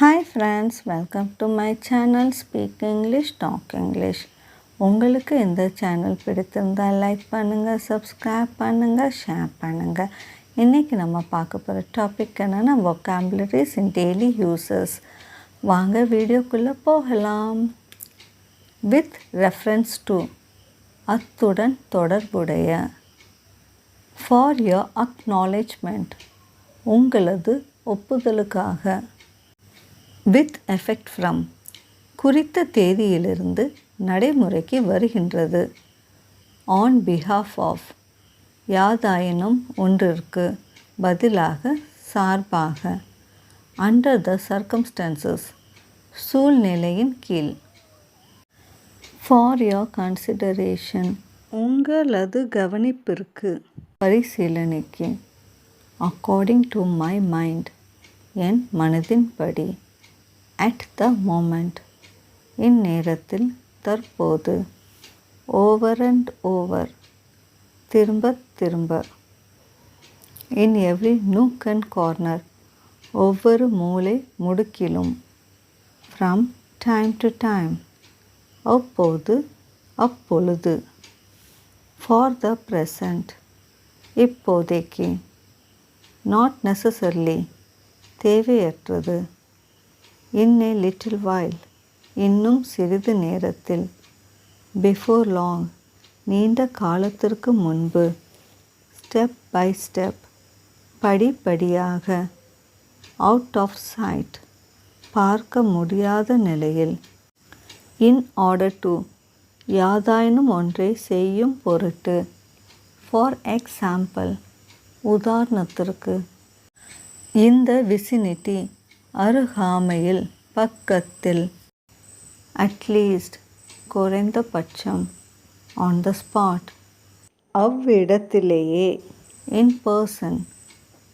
Hi friends, welcome to my channel speak English talk English. உங்களுக்கு இந்த channel பிடித்திருந்தால் like பண்ணுங்கள், சப்ஸ்கிரைப் பண்ணுங்கள், ஷேர் பண்ணுங்கள். இன்றைக்கி நம்ம பார்க்க போகிற டாபிக் என்னென்னா vocabularies in daily uses. வாங்க வீடியோக்குள்ளே போகலாம். வித் ரெஃபரன்ஸ் டு, அத்துடன் தொடர்புடைய. ஃபார் your acknowledgement, உங்களது ஒப்புதலுக்காக. வித் எஃபெக்ட் ஃப்ரம், குறித்த தேதியிலிருந்து நடைமுறைக்கு வருகின்றது. ஆன் பிஹாஃப் ஆஃப், யாதாயினும் ஒன்றிற்கு பதிலாக, சார்பாக. அண்டர் த சர்க்கம்ஸ்டான்சஸ், சூழ்நிலையின் கீழ். ஃபார் யோர் கன்சிடரேஷன், உங்களது கவனிப்பிற்கு, பரிசீலனைக்கு. அக்கார்டிங் டு மை மைண்ட், என் மனதின்படி. அட் த மோமெண்ட், இந்நேரத்தில், தற்போது. ஓவர் அண்ட் ஓவர், திரும்ப திரும்ப. In every nook and corner, ஒவ்வொரு மூலை முடுக்கிலும். ஃப்ரம் டைம் டு டைம், அப்போது அப்பொழுது. ஃபார் த ப்ரெசண்ட், இப்போதைக்கு. நாட் நெசசர்லி, தேவையற்றது. இன் ஏ லிட்டில் while, இன்னும் சிறிது நேரத்தில். பிஃபோர் லாங், நீண்ட காலத்திற்கு முன்பு. ஸ்டெப் பை ஸ்டெப், படிப்படியாக. அவுட் ஆஃப் சைட், பார்க்க முடியாத நிலையில். இன் ஆர்டர் டு, யாதாயினும் ஒன்றை செய்யும் பொருட்டு. ஃபார் எக்ஸாம்பிள், உதாரணத்திற்கு. இந்த விசினிட்டி, அருகாமையில், பக்கத்தில். அட்லீஸ்ட், குறைந்தபட்சம். ஆன் த ஸ்பாட், அவ்விடத்திலேயே. இன் பர்சன்,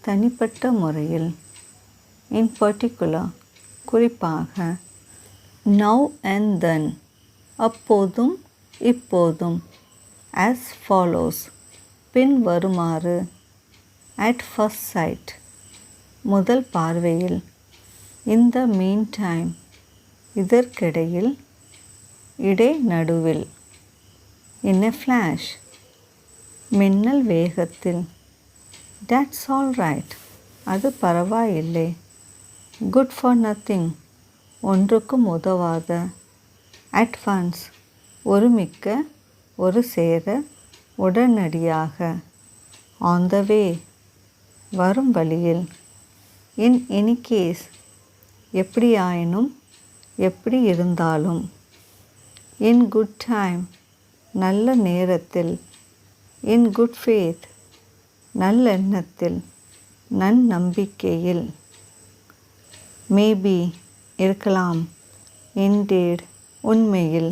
தனிப்பட்ட முறையில். இன் பர்டிகுலர், குறிப்பாக. நவ் அண்ட் தென், அப்போதும் இப்போதும். as follows, பின்வருமாறு. at first sight, முதல் பார்வையில். in the meantime, இதற்கிடையில். இடைநடுவில். in a flash, மின்னல் வேகத்தில். that's all right, அது பரவாயில்லை. good for nothing, ஒன்றுக்கும் உதவாத. at once, ஒருமிக்க, ஒரு சேர, உடனடியாக. on the way, வரும் வழியில். in any case, எப்படியாயினும், எப்படி இருந்தாலும். in good time, நல்ல நேரத்தில். in good faith, நல்லெண்ணத்தில், நன்னம்பிக்கையில். maybe, இருக்கலாம். indeed, உண்மையில்.